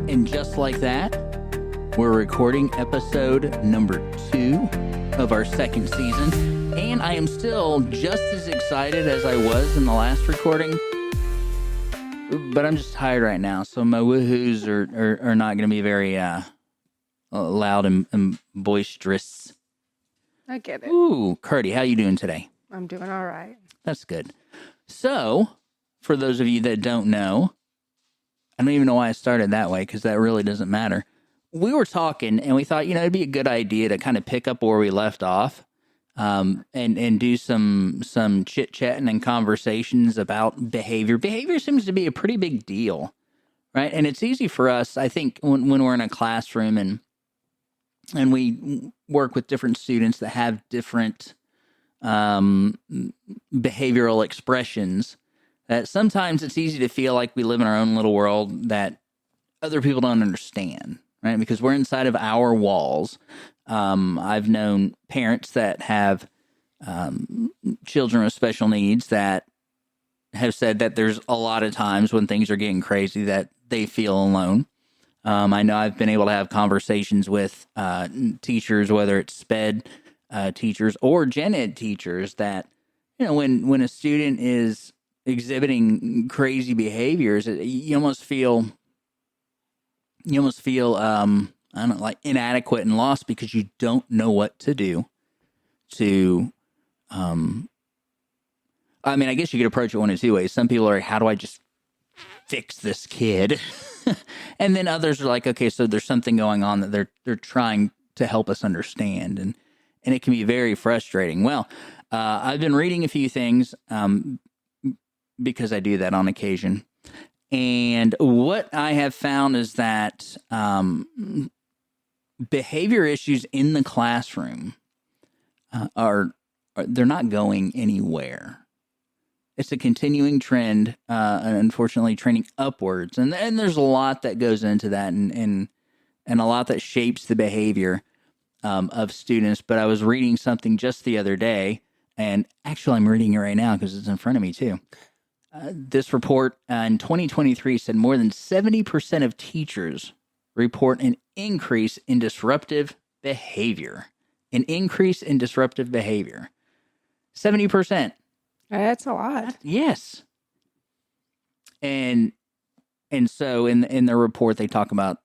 And just like that, we're recording episode number 2 of our second season. And I am still just as excited as I was in the last recording. But I'm just tired right now, so my woohoos are not going to be very loud and boisterous. I get it. Ooh, Curdy, how you doing today? I'm doing all right. That's good. So, for those of you that don't know, I don't even know why I started that way because that really doesn't matter. We were talking and we thought, it'd be a good idea to kind of pick up where we left off and do some chit-chatting and conversations about behavior. Behavior seems to be a pretty big deal, right? And it's easy for us, I think, when we're in a classroom and we work with different students that have different behavioral expressions, that sometimes it's easy to feel like we live in our own little world that other people don't understand, right? Because we're inside of our walls. I've known parents that have children with special needs that have said that there's a lot of times when things are getting crazy that they feel alone. I know I've been able to have conversations with teachers, whether it's SPED teachers or gen ed teachers, that when a student is exhibiting crazy behaviors, you almost feel I don't know, like inadequate and lost because you don't know what to do to, I guess you could approach it one of two ways. Some people are like, how do I just fix this kid? And then others are like, okay, so there's something going on that they're trying to help us understand. And it can be very frustrating. Well, I've been reading a few things, because I do that on occasion. And what I have found is that behavior issues in the classroom they're not going anywhere. It's a continuing trend, unfortunately, trending upwards. And there's a lot that goes into that and a lot that shapes the behavior of students. But I was reading something just the other day, and actually I'm reading it right now because it's in front of me too. This report in 2023 said more than 70% of teachers report an increase in disruptive behavior. An increase in disruptive behavior. 70%. That's a lot. Yes. And so in the report, they talk about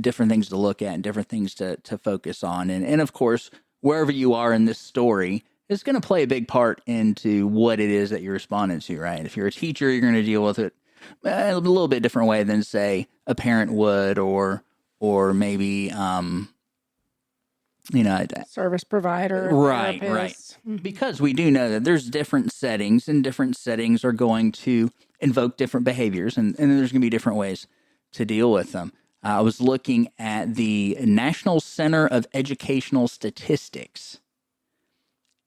different things to look at and different things to focus on. And of course, wherever you are in this story, it's going to play a big part into what it is that you're responding to, right? If you're a teacher, you're going to deal with it a little bit different way than, say, a parent would, or maybe, Service provider. Right. Mm-hmm. Because we do know that there's different settings, and different settings are going to invoke different behaviors, and there's going to be different ways to deal with them. I was looking at the National Center of Educational Statistics,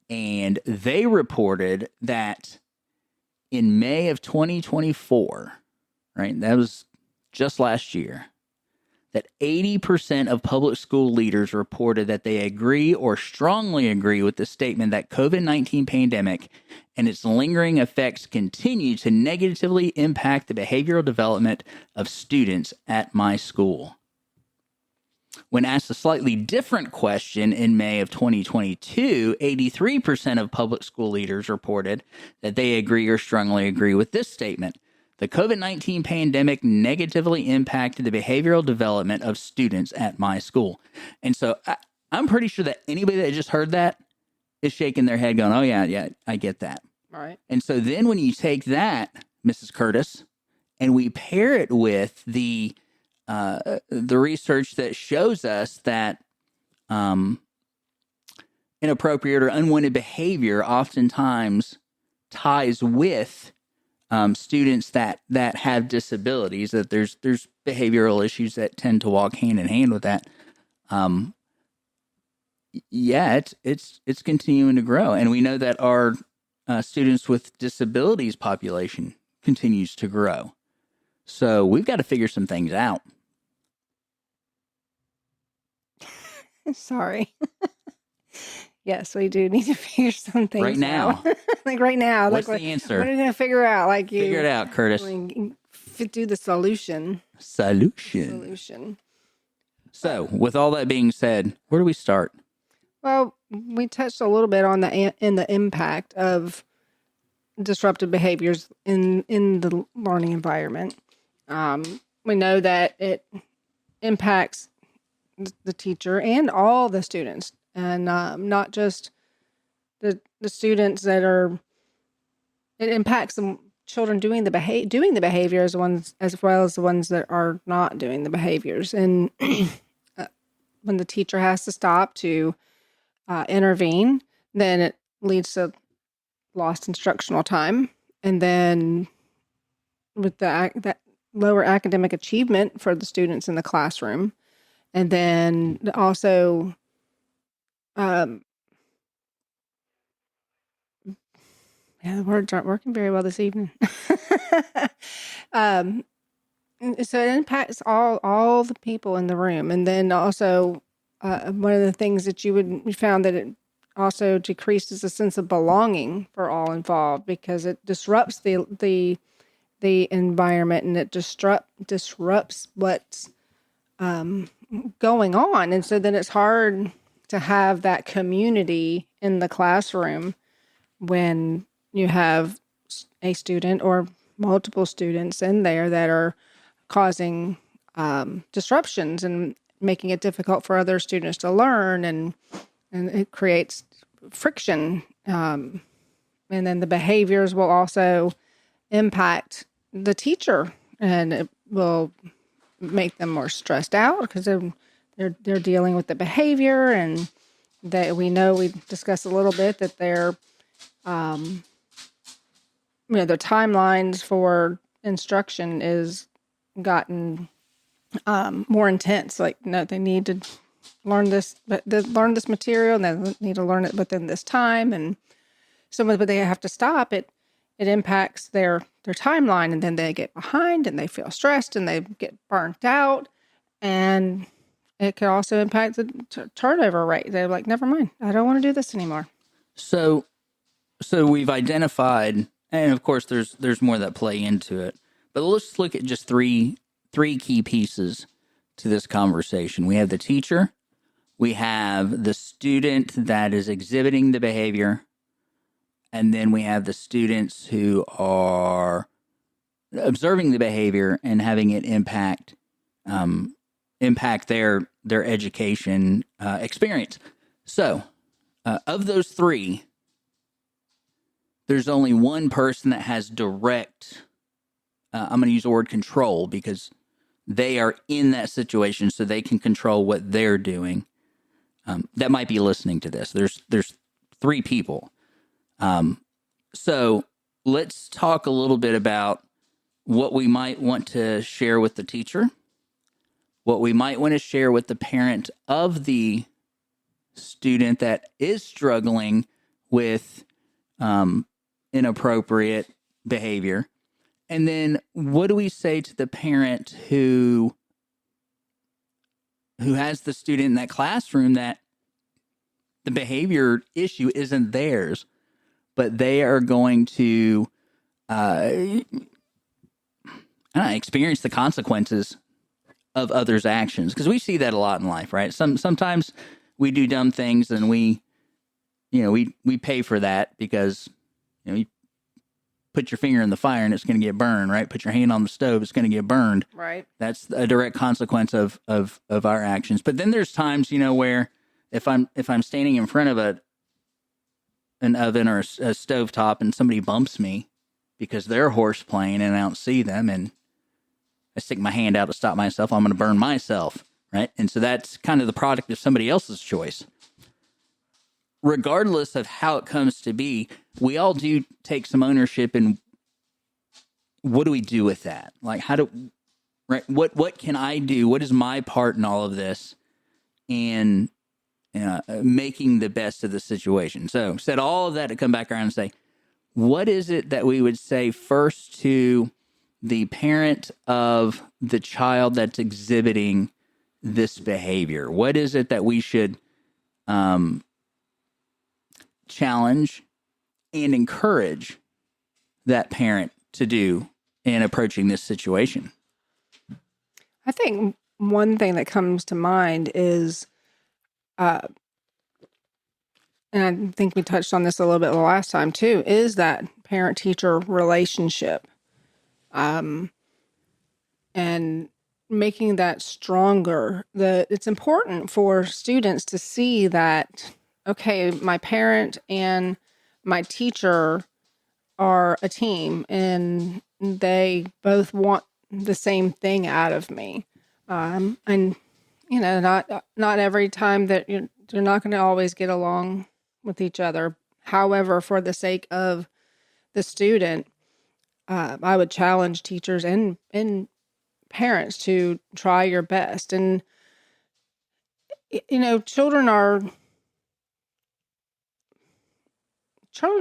and they reported that in May of 2024, right, that was just last year, that 80% of public school leaders reported that they agree or strongly agree with the statement that COVID-19 pandemic and its lingering effects continue to negatively impact the behavioral development of students at my school. When asked a slightly different question in May of 2022, 83% of public school leaders reported that they agree or strongly agree with this statement. The COVID-19 pandemic negatively impacted the behavioral development of students at my school. And so I'm pretty sure that anybody that just heard that is shaking their head going, oh, yeah, I get that. All right. And so then when you take that, Mrs. Curtis, and we pair it with the research that shows us that inappropriate or unwanted behavior oftentimes ties with students that have disabilities, that there's behavioral issues that tend to walk hand in hand with that. It's continuing to grow, and we know that our students with disabilities population continues to grow. So we've got to figure some things out. Sorry. Yes, we do need to figure some things right now. out. Like right now. What's like, the answer? What are you going to figure out? Figure it out, Curtis. do the solution. Solution. So, with all that being said, where do we start? Well, we touched a little bit on the impact of disruptive behaviors in the learning environment. We know that it impacts the teacher and all the students, and not just the students that are. It impacts the children doing the behaviors, ones as well as the ones that are not doing the behaviors, and when the teacher has to stop to intervene, then it leads to lost instructional time, and then with that lower academic achievement for the students in the classroom, and then also the words aren't working very well this evening. um, so it impacts all the people in the room, and then also one of the things that you found that it also decreases the sense of belonging for all involved, because it disrupts the environment, and it disrupts what's going on, and so then it's hard to have that community in the classroom when you have a student or multiple students in there that are causing disruptions and making it difficult for other students to learn, and it creates friction. And then the behaviors will also impact the teacher, and it will make them more stressed out because they're dealing with the behavior, and that we discussed a little bit that they're the timelines for instruction is gotten more intense. Like, no, they need to learn this material, and they need to learn it within this time, and but they have to stop it. It impacts their timeline, and then they get behind, and they feel stressed, and they get burnt out, and it could also impact the turnover rate. They're like, never mind, I don't want to do this anymore. So we've identified, and of course there's more that play into it, but let's look at just three key pieces to this conversation. We have the teacher, we have the student that is exhibiting the behavior, and then we have the students who are observing the behavior and having it impact their education experience. So, of those three, there's only one person that has direct, I'm going to use the word control, because they are in that situation, so they can control what they're doing. That might be listening to this. There's three people. So let's talk a little bit about what we might want to share with the teacher, what we might want to share with the parent of the student that is struggling with inappropriate behavior, and then what do we say to the parent who has the student in that classroom that the behavior issue isn't theirs, but they are going to experience the consequences of others' actions? Because we see that a lot in life, right? Sometimes we do dumb things, and we pay for that, because you put your finger in the fire and it's going to get burned, right? Put your hand on the stove, it's going to get burned. Right. That's a direct consequence of our actions. But then there's times, where if I'm standing in front of an oven or a stovetop, and somebody bumps me because they're horse playing and I don't see them, and I stick my hand out to stop myself, I'm going to burn myself, right? And so that's kind of the product of somebody else's choice. Regardless of how it comes to be, we all do take some ownership in what do we do with that? Like, what can I do? What is my part in all of this? And making the best of the situation. So, said all of that to come back around and say, what is it that we would say first to the parent of the child that's exhibiting this behavior? What is it that we should challenge and encourage that parent to do in approaching this situation? I think one thing that comes to mind is, uh, and I think we touched on this a little bit the last time too, is that parent-teacher relationship, and making that stronger. It's important for students to see that, okay, my parent and my teacher are a team and they both want the same thing out of me. And not every time that you're not going to always get along with each other. However, for the sake of the student, I would challenge teachers and parents to try your best. And children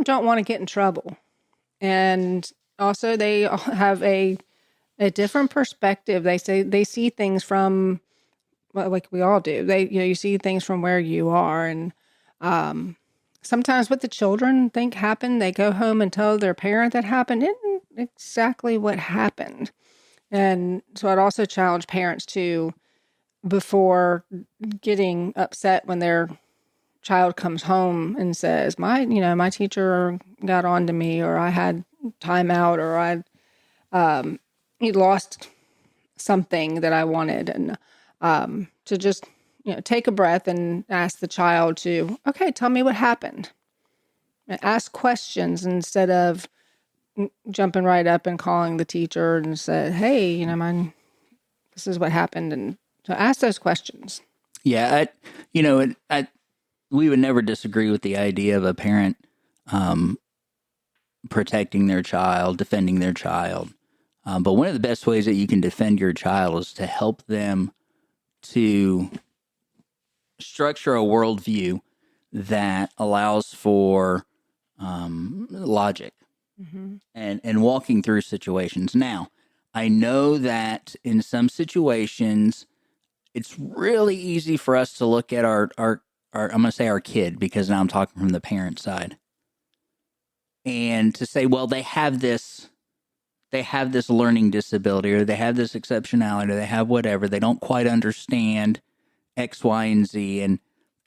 don't want to get in trouble, and also they have a different perspective. They see things from, well, like we all do. You see things from where you are, and sometimes what the children think happened, they go home and tell their parent that happened isn't exactly what happened. And so I'd also challenge parents to, before getting upset when their child comes home and says, my teacher got on to me, or I had timeout, or he lost something that I wanted, and to just take a breath and ask the child to, okay, tell me what happened. And ask questions instead of jumping right up and calling the teacher and say, hey, this is what happened. And so ask those questions. Yeah, we would never disagree with the idea of a parent protecting their child, defending their child. But one of the best ways that you can defend your child is to help them to structure a worldview that allows for logic and walking through situations. Now, I know that in some situations, it's really easy for us to look at our I'm going to say our kid, because now I'm talking from the parent side, and to say, well, they have this learning disability, or they have this exceptionality, or they have whatever. They don't quite understand X, Y, and Z,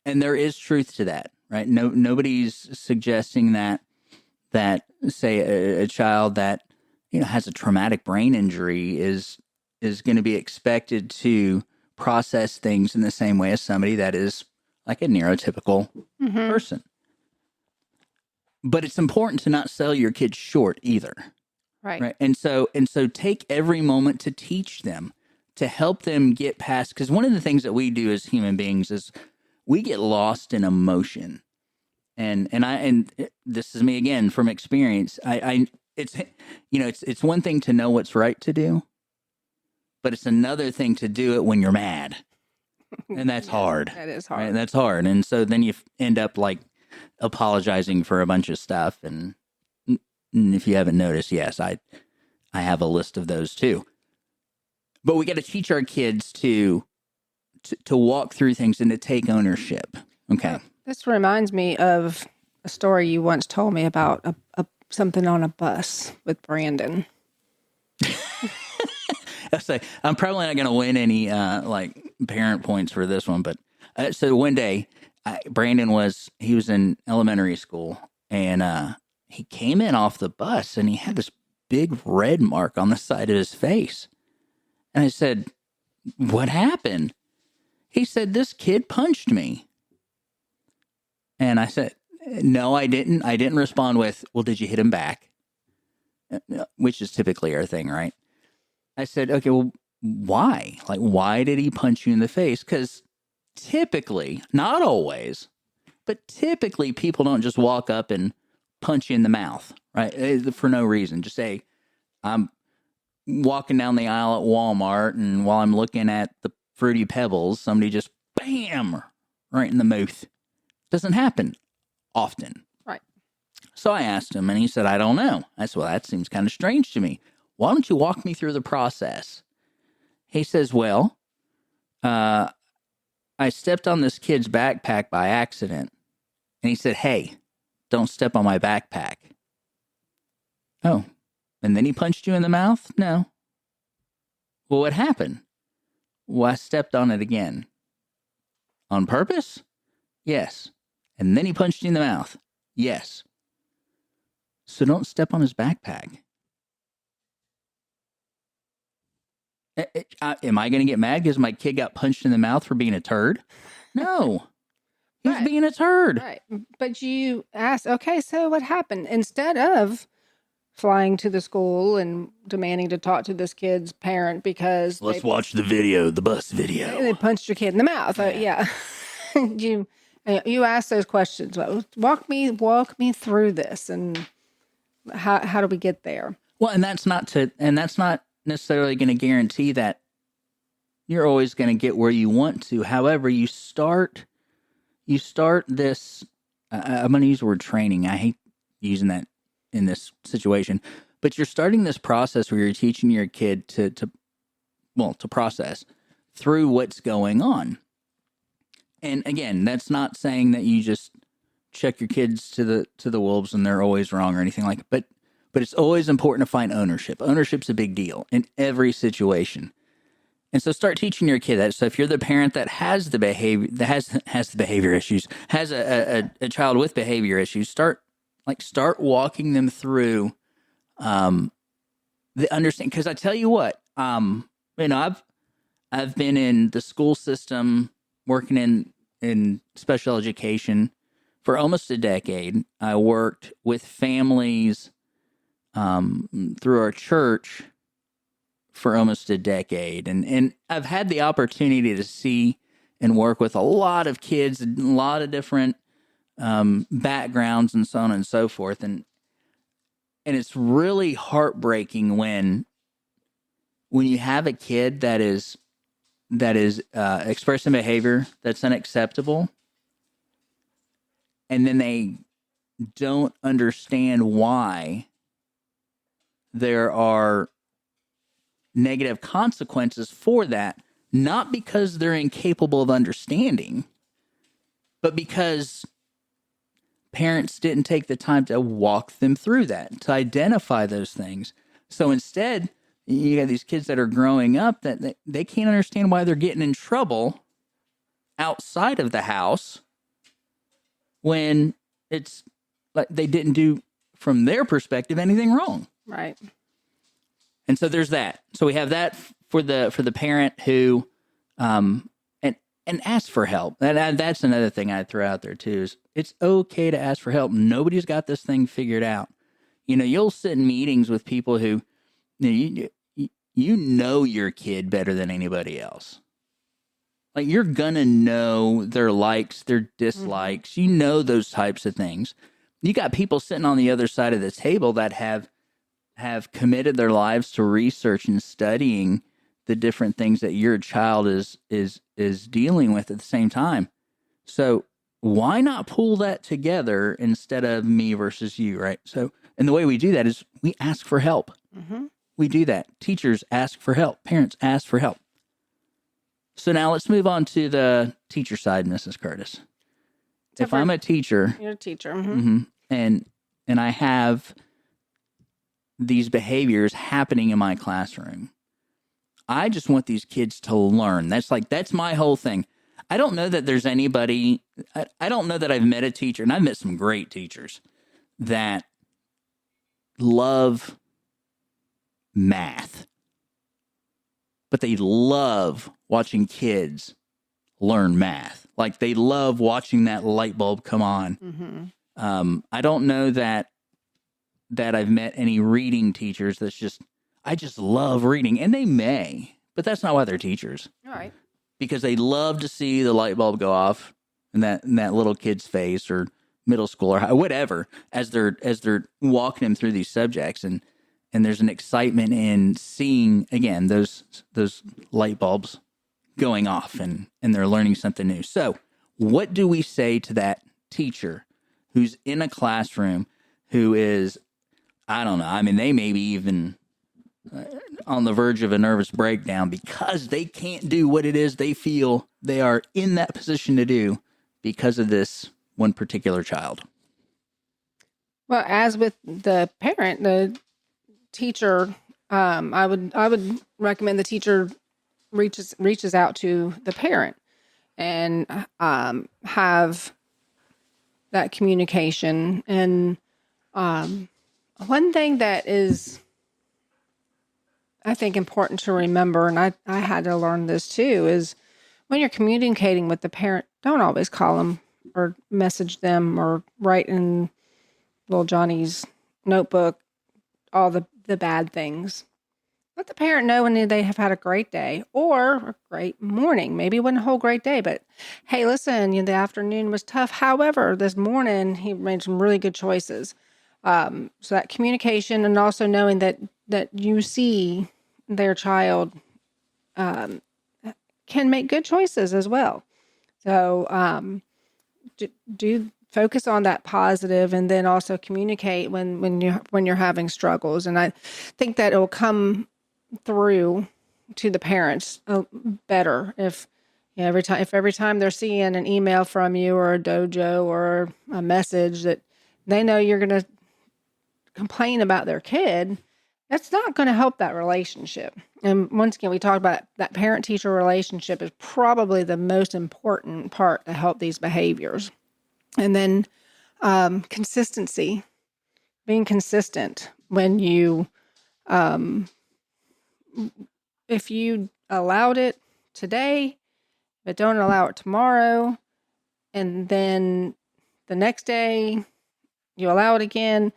and there is truth to that, right? Nobody's suggesting that say a child that has a traumatic brain injury is going to be expected to process things in the same way as somebody that is like a neurotypical person. But it's important to not sell your kids short either. Right. And so take every moment to teach them, to help them get past, because one of the things that we do as human beings is we get lost in emotion. And this is me again from experience. It's one thing to know what's right to do, but it's another thing to do it when you're mad. And that's hard. That is hard. Right? That's hard. And so then you end up like apologizing for a bunch of stuff. And if you haven't noticed, yes, I have a list of those too. But we got to teach our kids to walk through things and to take ownership. Okay. This reminds me of a story you once told me about something on a bus with Brandon. I'm probably not going to win any parent points for this one, but so one day, Brandon was in elementary school, and he came in off the bus, and he had this big red mark on the side of his face. And I said, "What happened?" He said, "This kid punched me." And I said, "No, I didn't." I didn't respond with, "Well, did you hit him back?" Which is typically our thing, right? I said, "Okay, well, why? Like, why did he punch you in the face?" Because typically, not always, but typically people don't just walk up and punch you in the mouth, right? For no reason. Just say, I'm walking down the aisle at Walmart, and while I'm looking at the Fruity Pebbles, somebody just bam, right in the mouth. Doesn't happen often. Right. So I asked him, and he said, "I don't know." I said, "Well, that seems kind of strange to me. Why don't you walk me through the process?" He says, "Well, I stepped on this kid's backpack by accident." And he said, "Hey, don't step on my backpack." Oh, And then he punched you in the mouth? No. Well, what happened? Well, I stepped on it again. On purpose? Yes. And then he punched you in the mouth? Yes. So don't step on his backpack. Am I going to get mad because my kid got punched in the mouth for being a turd? No. He's Right. being a turd. Right. But you ask, okay, so what happened? Instead of flying to the school and demanding to talk to this kid's parent because Let's watch the video, the bus video. they punched your kid in the mouth. Yeah. You ask those questions. Walk me through this, and how do we get there? Well, and that's not necessarily going to guarantee that you're always going to get where you want to. However, you start this. I'm going to use the word training. I hate using that in this situation, but you're starting this process where you're teaching your kid to process through what's going on. And again, that's not saying that you just check your kids to the wolves and they're always wrong or anything like that. But it's always important to find ownership. Ownership's a big deal in every situation. And so start teaching your kid that. So if you're the parent that has the behavior, that has the behavior issues, has a child with behavior issues, start walking them through the understanding. Because I tell you what, I've been in the school system working in special education for almost a decade. I worked with families through our church for almost a decade. And I've had the opportunity to see and work with a lot of kids, a lot of different backgrounds and so on and so forth. And it's really heartbreaking when you have a kid that is expressing behavior that's unacceptable, and then they don't understand why there are negative consequences for that, not because they're incapable of understanding, but because parents didn't take the time to walk them through that, to identify those things. So instead, you got these kids that are growing up that they can't understand why they're getting in trouble outside of the house when it's like they didn't do, from their perspective, anything wrong. Right. And so there's that. So we have that for the parent who, and ask for help. And that's another thing I'd throw out there too, is it's okay to ask for help. Nobody's got this thing figured out. You'll sit in meetings with people who, you know your kid better than anybody else. Like, you're gonna know their likes, their dislikes. Mm-hmm. You know those types of things. You got people sitting on the other side of the table that have committed their lives to research and studying the different things that your child is dealing with at the same time. So why not pull that together instead of me versus you, right? So, and the way we do that is we ask for help. Mm-hmm. We do that. Teachers ask for help. Parents ask for help. So now let's move on to the teacher side, Mrs. Curtis. So if I'm a teacher, you're a teacher, mm-hmm. and I have these behaviors happening in my classroom, I just want these kids to learn. That's my whole thing. I don't know that there's anybody, I don't know that I've met a teacher, and I've met some great teachers that love math, but they love watching kids learn math. Like, they love watching that light bulb come on. Mm-hmm. I don't know that I've met any reading teachers I just love reading. And they may, but that's not why they're teachers. All right. Because they love to see the light bulb go off in that little kid's face, or middle school, or whatever, as they're walking them through these subjects. And there's an excitement in seeing, again, those light bulbs going off, and they're learning something new. So what do we say to that teacher who's in a classroom who is, I don't know, I mean, they may be even on the verge of a nervous breakdown because they can't do what it is they feel they are in that position to do because of this one particular child? Well, as with the parent, the teacher, I would recommend the teacher reaches out to the parent and have that communication. And one thing that is, I think, important to remember, and I had to learn this too, is when you're communicating with the parent, don't always call them or message them or write in little Johnny's notebook all the bad things. Let the parent know when they have had a great day or a great morning. Maybe it wasn't a whole great day, but hey, listen, the afternoon was tough. However, this morning he made some really good choices. So that communication, and also knowing that you see their child can make good choices as well. So do focus on that positive, and then also communicate when you're having struggles. And I think that it will come through to the parents better if every time they're seeing an email from you or a dojo or a message that they know you're going to complain about their kid. That's not going to help that relationship. And once again, we talked about that parent-teacher relationship is probably the most important part to help these behaviors. And then consistency, being consistent when you, if you allowed it today, but don't allow it tomorrow, and then the next day you allow it again,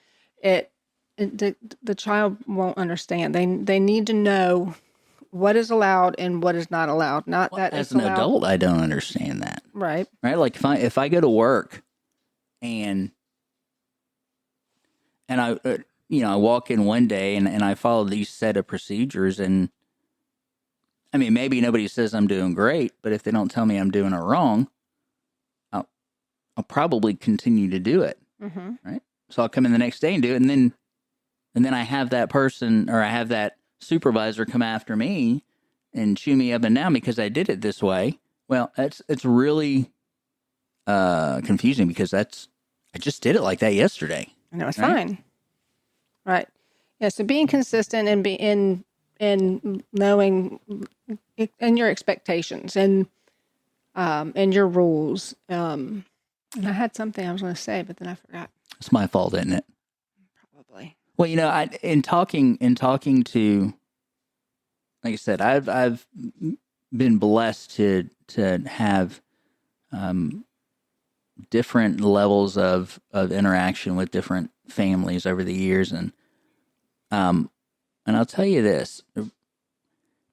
the child won't understand. They need to know what is allowed and what is not allowed. Not Well, that as it's an allowed. adult, I don't understand that. Right. Right? Like if I go to work and I I walk in one day and I follow these set of procedures, and I mean, maybe nobody says I'm doing great, but if they don't tell me I'm doing it wrong, I'll probably continue to do it. Mm-hmm. Right? So I'll come in the next day and do it, and then I have that person, or I have that supervisor come after me and chew me up and down because I did it this way. Well, it's really confusing because I just did it like that yesterday. I know it's Right? fine. Right. Yeah. So being consistent and in knowing and your expectations and your rules. And I had something I was going to say, but then I forgot. It's my fault, isn't it? Probably. Well, in talking to, like I said, I've been blessed to have different levels of interaction with different families over the years, and I'll tell you this: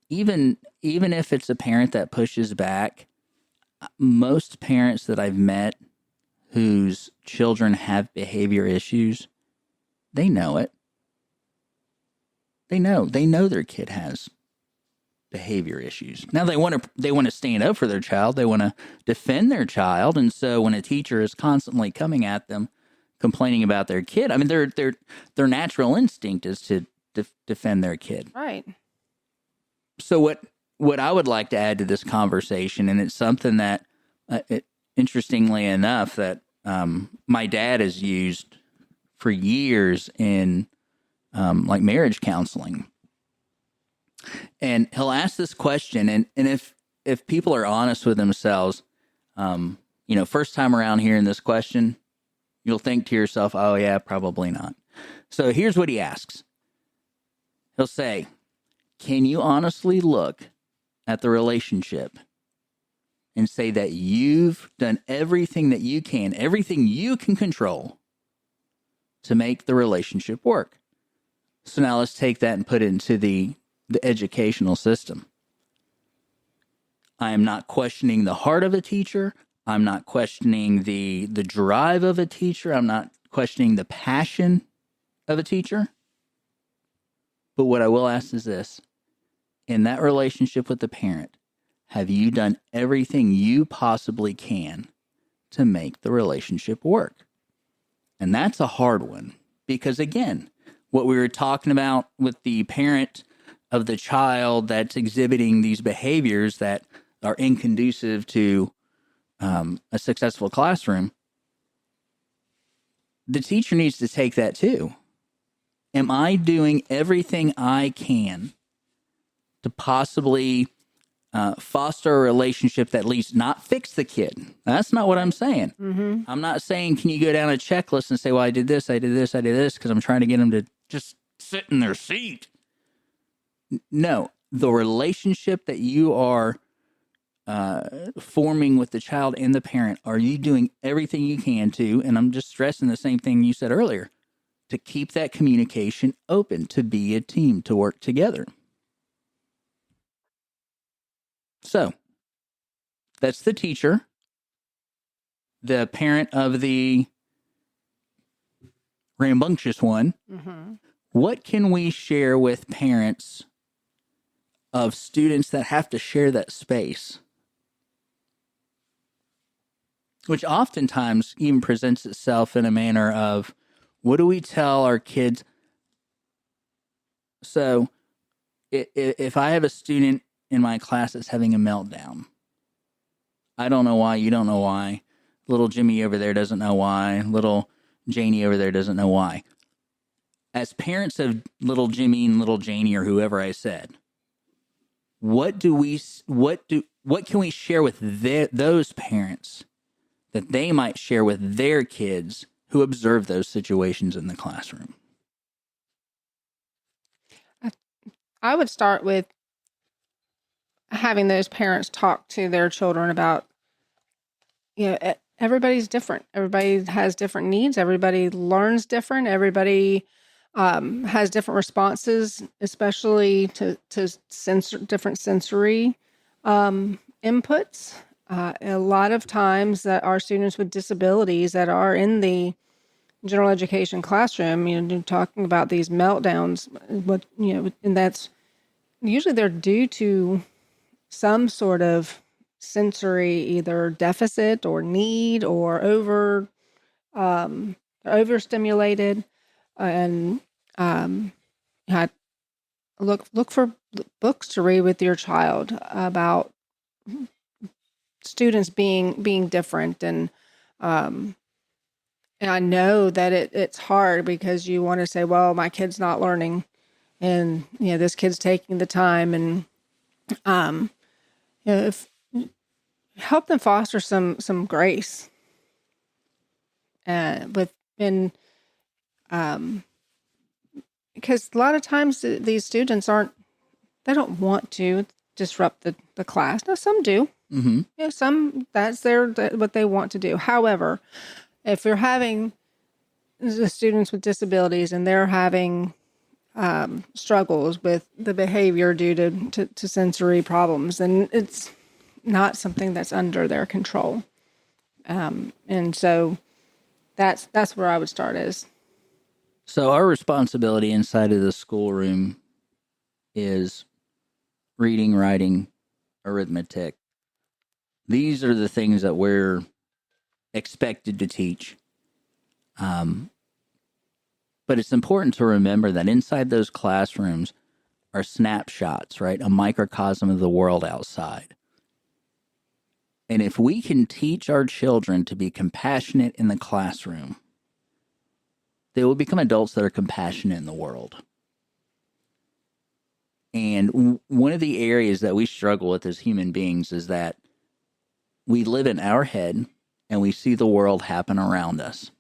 even if it's a parent that pushes back, most parents that I've met whose children have behavior issues, they know it. They know their kid has behavior issues. Now they want to stand up for their child. They want to defend their child. And so when a teacher is constantly coming at them, complaining about their kid, I mean, their natural instinct is to defend their kid. Right. So what I would like to add to this conversation, and it's something that, interestingly enough, that my dad has used for years in like marriage counseling. And he'll ask this question, and if people are honest with themselves, first time around hearing this question, you'll think to yourself, oh yeah, probably not. So here's what he asks. He'll say, can you honestly look at the relationship and say that you've done everything that you can, everything you can control to make the relationship work? So now let's take that and put it into the educational system. I am not questioning the heart of a teacher. I'm not questioning the drive of a teacher. I'm not questioning the passion of a teacher. But what I will ask is this: in that relationship with the parent, have you done everything you possibly can to make the relationship work? And that's a hard one because, again, what we were talking about with the parent of the child that's exhibiting these behaviors that are inconducive to a successful classroom, the teacher needs to take that too. Am I doing everything I can to possibly foster a relationship that at least not fix the kid? That's not what I'm saying. Mm-hmm. I'm not saying, can you go down a checklist and say, well, I did this, I did this, I did this, because I'm trying to get them to just sit in their seat. No, the relationship that you are forming with the child and the parent, are you doing everything you can to, and I'm just stressing the same thing you said earlier, to keep that communication open, to be a team, to work together. So that's the teacher, the parent of the rambunctious one. Mm-hmm. What can we share with parents of students that have to share that space? Which oftentimes even presents itself in a manner of, what do we tell our kids? So if I have a student in my class that's having a meltdown, I don't know why, you don't know why. Little Jimmy over there doesn't know why. Little Janie over there doesn't know why. As parents of little Jimmy and little Janie or whoever I said, what can we share with those parents that they might share with their kids who observe those situations in the classroom? I would start with having those parents talk to their children about, everybody's different. Everybody has different needs. Everybody learns different. Everybody has different responses, especially to different sensory inputs. A lot of times that our students with disabilities that are in the general education classroom, talking about these meltdowns, and that's usually they're due to some sort of sensory either deficit or need or overstimulated, and I look for books to read with your child about students being different, and I know that it's hard because you want to say, well, my kid's not learning, and this kid's taking the time, and if help them foster some grace within, because a lot of times these students they don't want to disrupt the class. Now some do. Mm-hmm. Some that's what they want to do. However, if you're having the students with disabilities and they're having struggles with the behavior due to sensory problems, then it's not something that's under their control. And so that's where I would start is. So our responsibility inside of the schoolroom is reading, writing, arithmetic. These are the things that we're expected to teach. But it's important to remember that inside those classrooms are snapshots, right? A microcosm of the world outside. And if we can teach our children to be compassionate in the classroom, they will become adults that are compassionate in the world. And one of the areas that we struggle with as human beings is that we live in our head and we see the world happen around us.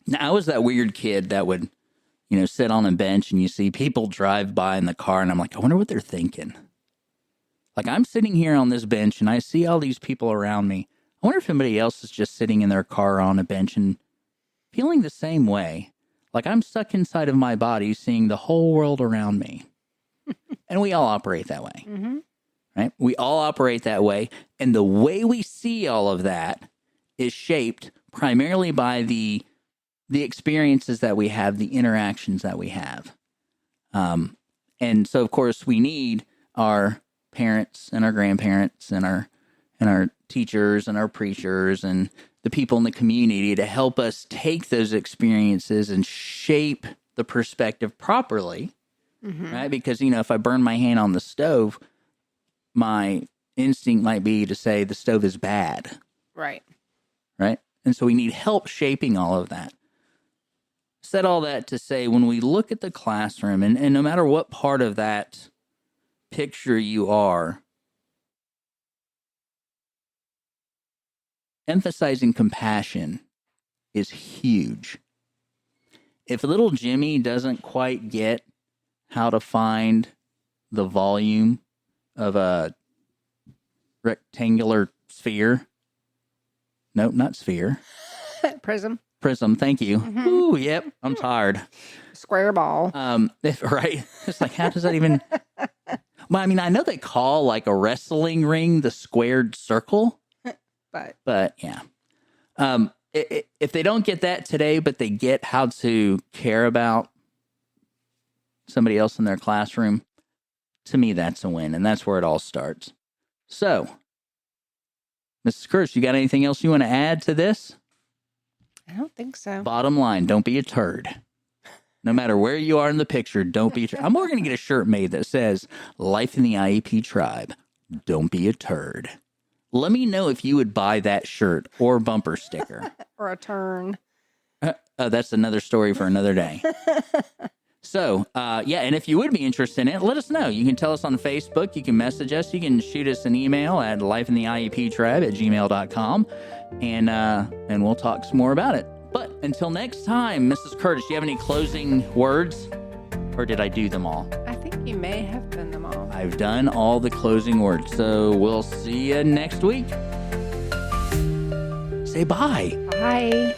Now, I was that weird kid that would, sit on a bench and you see people drive by in the car and I'm like, I wonder what they're thinking. Like, I'm sitting here on this bench and I see all these people around me. I wonder if anybody else is just sitting in their car on a bench and feeling the same way. Like, I'm stuck inside of my body seeing the whole world around me. And we all operate that way, Mm-hmm. right? We all operate that way. And the way we see all of that is shaped primarily by the experiences that we have, the interactions that we have. And so, of course, we need our parents and our grandparents and our teachers and our preachers and the people in the community to help us take those experiences and shape the perspective properly, right? Because, if I burn my hand on the stove, my instinct might be to say the stove is bad, Right. right? And so we need help shaping all of that. said all that to say, when we look at the classroom, and no matter what part of that picture you are, emphasizing compassion is huge. If little Jimmy doesn't quite get how to find the volume of a rectangular sphere, nope, not sphere. Prism. Prism, thank you. Mm-hmm. Ooh, yep, I'm tired. Square ball. Right. It's like, how does that even... Well, I mean, I know they call like a wrestling ring the squared circle. But yeah. If they don't get that today, but they get how to care about somebody else in their classroom, to me, that's a win. And that's where it all starts. So, Mrs. Curtis, you got anything else you want to add to this? I don't think so. Bottom line, don't be a turd. No matter where you are in the picture, don't be a turd. I'm more going to get a shirt made that says, Life in the IEP Tribe, don't be a turd. Let me know if you would buy that shirt or bumper sticker. Or a turn. That's another story for another day. So, yeah, and if you would be interested in it, let us know. You can tell us on Facebook. You can message us. You can shoot us an email at lifeintheieptribe@gmail.com, and we'll talk some more about it. But until next time, Mrs. Curtis, do you have any closing words? Or did I do them all? I think you may have done them all. I've done all the closing words. So we'll see you next week. Say bye. Bye.